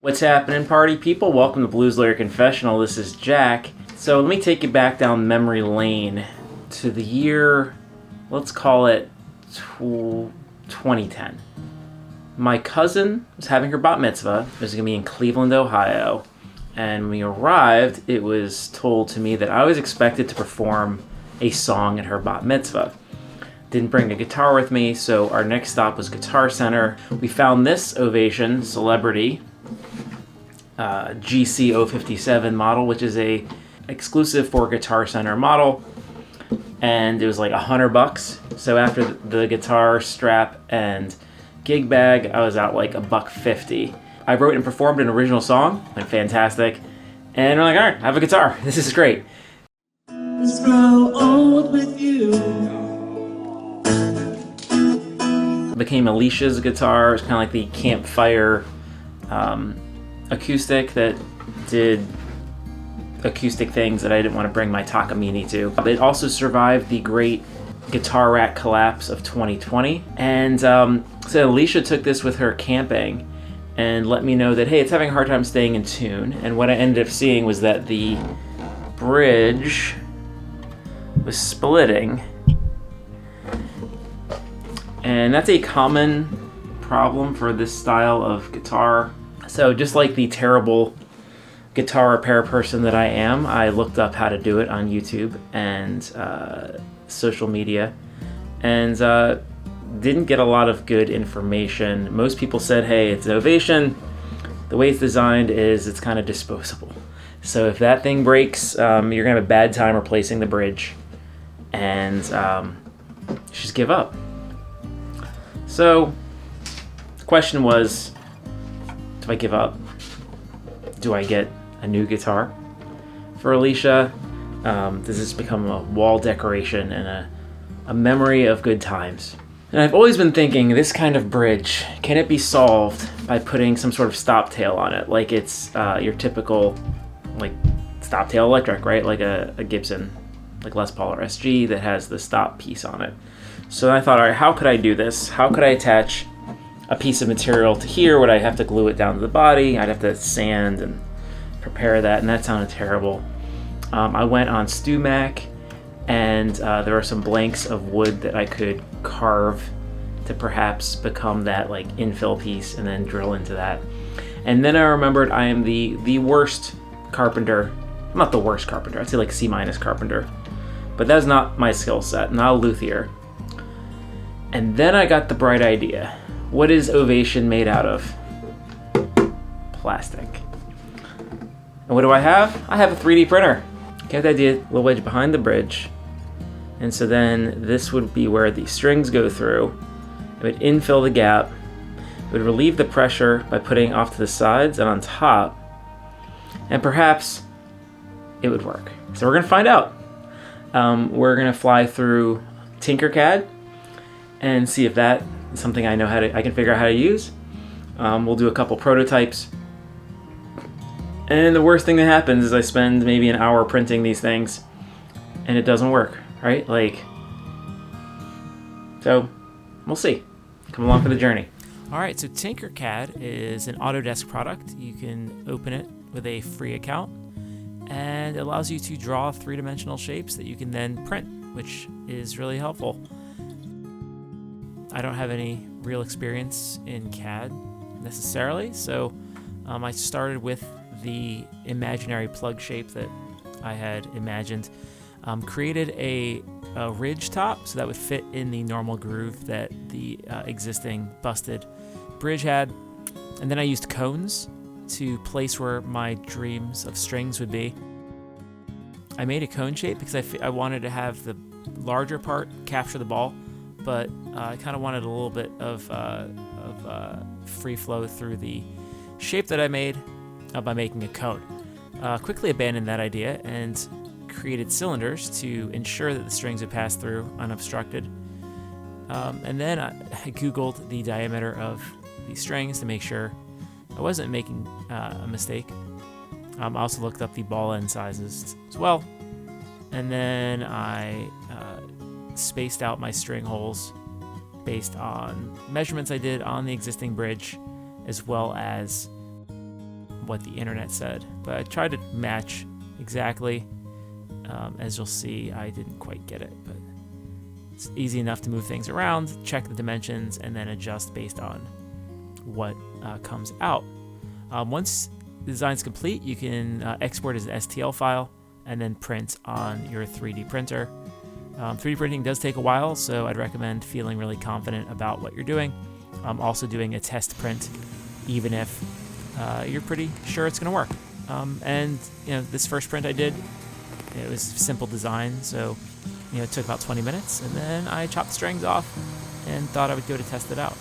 What's happening, party people? Welcome to Blues Lawyer Confessional. This is Jack. So let me take you back down memory lane to the year, let's call it 2010. My cousin was having her bat mitzvah. It was going to be in Cleveland, Ohio. And when we arrived, it was told to me that I was expected to perform a song at her bat mitzvah. Didn't bring a guitar with me, so our next stop was Guitar Center. We found this Ovation Celebrity GC 057 model, which is a exclusive for Guitar Center model, and it was like $100. So after the guitar strap and gig bag, I was out like $150. I wrote and performed an original song, went fantastic, and we're like, all right, I have a guitar. This is great. Let's grow old with you. Became Alicia's guitar. It was kind of like the campfire acoustic that did acoustic things that I didn't want to bring my Takamine to. It also survived the great guitar rack collapse of 2020. And so Alicia took this with her camping and let me know that, hey, it's having a hard time staying in tune. And what I ended up seeing was that the bridge was splitting. And that's a common problem for this style of guitar. So just like the terrible guitar repair person that I am, I looked up how to do it on YouTube and social media, and didn't get a lot of good information. Most people said, hey, it's Ovation. The way it's designed is it's kind of disposable. So if that thing breaks, you're going to have a bad time replacing the bridge, and just give up. So the question was, do I give up? Do I get a new guitar for Alicia? Does this become a wall decoration and a memory of good times? And I've always been thinking, this kind of bridge, can it be solved by putting some sort of stop tail on it? Like it's your typical like stop tail electric, right? Like a Gibson, like Les Paul or SG that has the stop piece on it. So I thought, all right, how could I do this? How could I attach a piece of material to here? Would I have to glue it down to the body? I'd have to sand and prepare that, and that sounded terrible. I went on StewMac, and there were some blanks of wood that I could carve to perhaps become that like infill piece and then drill into that. And then I remembered I am the worst carpenter. I'm not the worst carpenter. I'd say like C- carpenter. But that's not my skill set, not a luthier. And then I got the bright idea. What is Ovation made out of? Plastic. And what do I have? I have a 3D printer. Get the idea, little wedge behind the bridge. And so then this would be where the strings go through. It would infill the gap. It would relieve the pressure by putting off to the sides and on top. And perhaps it would work. So we're gonna find out. We're gonna fly through Tinkercad and see if that is something I can figure out how to use. We'll do a couple prototypes. And the worst thing that happens is I spend maybe an hour printing these things and it doesn't work, right? So we'll see. Come along for the journey. All right, so Tinkercad is an Autodesk product. You can open it with a free account, and it allows you to draw three-dimensional shapes that you can then print, which is really helpful. I don't have any real experience in CAD necessarily, so I started with the imaginary plug shape that I had imagined. Created a ridge top so that would fit in the normal groove that the existing busted bridge had, and then I used cones to place where my dreams of strings would be. I made a cone shape because I wanted to have the larger part capture the ball, but I kind of wanted a little bit of free flow through the shape that I made by making a cone. Quickly abandoned that idea and created cylinders to ensure that the strings would pass through unobstructed. And then I Googled the diameter of the strings to make sure I wasn't making a mistake. I also looked up the ball end sizes as well. And then I spaced out my string holes based on measurements I did on the existing bridge, as well as what the internet said, but I tried to match exactly. As you'll see, I didn't quite get it, but it's easy enough to move things around, check the dimensions, and then adjust based on what comes out. Once the design's complete, you can export as an STL file and then print on your 3D printer. 3D printing does take a while, so I'd recommend feeling really confident about what you're doing. Also doing a test print, even if you're pretty sure it's going to work. And this first print I did, it was simple design, so it took about 20 minutes, and then I chopped the strings off and thought I would go to test it out.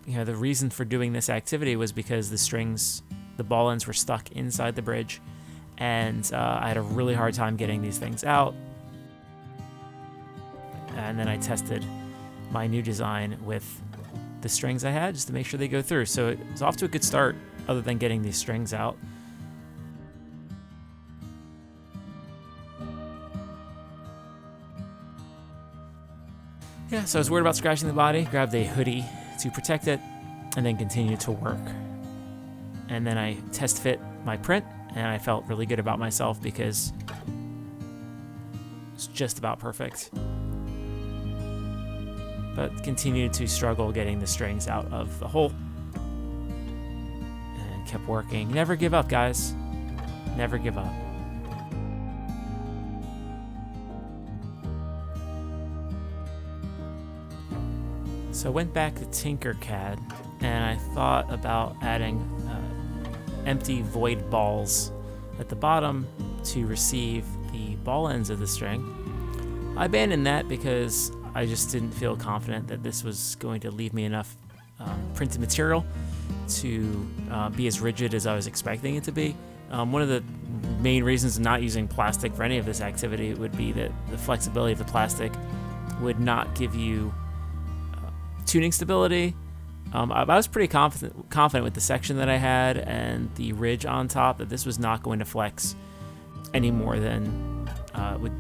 The reason for doing this activity was because the ball ends were stuck inside the bridge, and I had a really hard time getting these things out. And then I tested my new design with the strings I had just to make sure they go through. So it was off to a good start, other than getting these strings out. Yeah, so I was worried about scratching the body, grabbed a hoodie to protect it, and then continued to work. And then I test fit my print, and I felt really good about myself because it's just about perfect. But continued to struggle getting the strings out of the hole. And kept working. Never give up, guys. Never give up. So I went back to Tinkercad, and I thought about adding empty void balls at the bottom to receive the ball ends of the string. I abandoned that because I just didn't feel confident that this was going to leave me enough printed material to be as rigid as I was expecting it to be. One of the main reasons of not using plastic for any of this activity would be that the flexibility of the plastic would not give you tuning stability. I was pretty confident with the section that I had and the ridge on top that this was not going to flex any more than would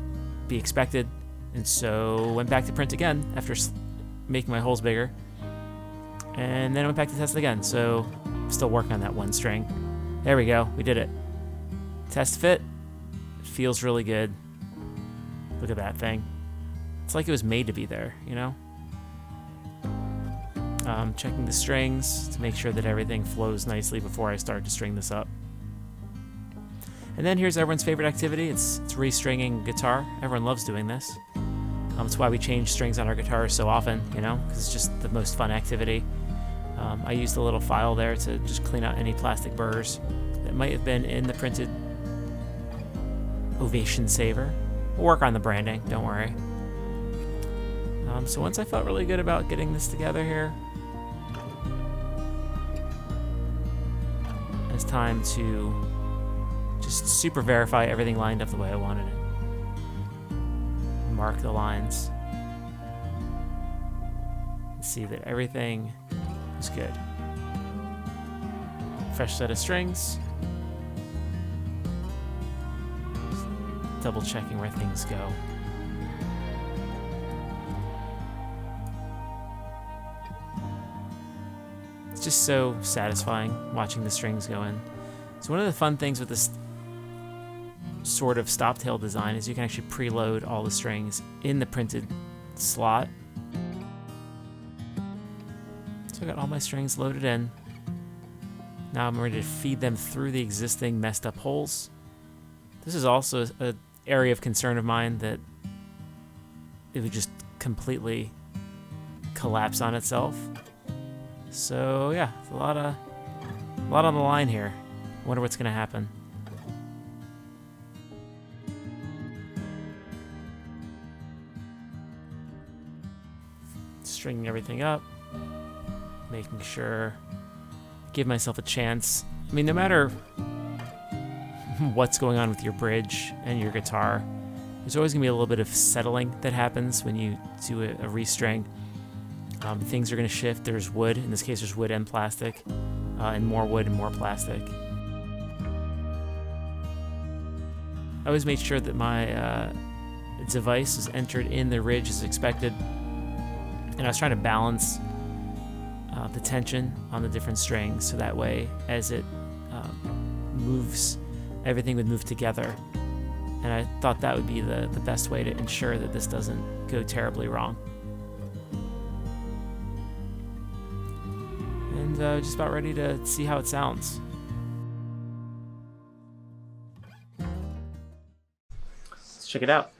be expected. And so went back to print again after making my holes bigger. And then I went back to test again. So still working on that one string. There we go. We did it. Test fit. It feels really good. Look at that thing. It's like it was made to be there, Checking the strings to make sure that everything flows nicely before I start to string this up. And then here's everyone's favorite activity. It's restringing guitar. Everyone loves doing this. It's why we change strings on our guitars so often, because it's just the most fun activity. I used a little file there to just clean out any plastic burrs that might have been in the printed Ovation Saver. We'll work on the branding, don't worry. So once I felt really good about getting this together here, it's time to just super verify everything lined up the way I wanted it. Mark the lines. And see that everything is good. Fresh set of strings. Just double checking where things go. It's just so satisfying watching the strings go in. So one of the fun things with this sort of stop tail design is you can actually preload all the strings in the printed slot. So I got all my strings loaded in. Now I'm ready to feed them through the existing messed up holes. This is also an area of concern of mine that it would just completely collapse on itself. So yeah, it's a lot on the line here. Wonder what's gonna happen. Stringing everything up, making sure, give myself a chance. I mean, no matter what's going on with your bridge and your guitar, there's always gonna be a little bit of settling that happens when you do a restring. Things are going to shift. There's wood. In this case, there's wood and plastic, and more wood and more plastic. I always made sure that my device is entered in the ridge as expected, and I was trying to balance the tension on the different strings, so that way, as it everything would move together. And I thought that would be the best way to ensure that this doesn't go terribly wrong. And just about ready to see how it sounds. Let's check it out.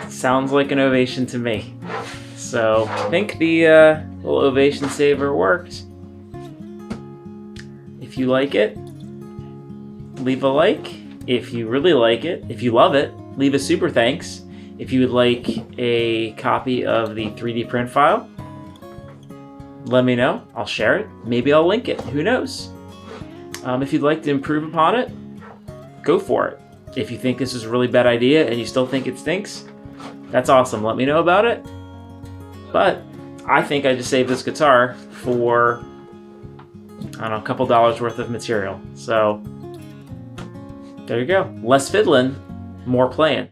Sounds like an Ovation to me. So I think the little Ovation Saver worked. If you like it, leave a like. If you really like it, if you love it, leave a super thanks. If you would like a copy of the 3D print file, let me know. I'll share it. Maybe I'll link it. Who knows? If you'd like to improve upon it, go for it. If you think this is a really bad idea and you still think it stinks, that's awesome. Let me know about it. But I think I just saved this guitar for, I don't know, a couple dollars worth of material. So there you go. Less fiddling, more playing.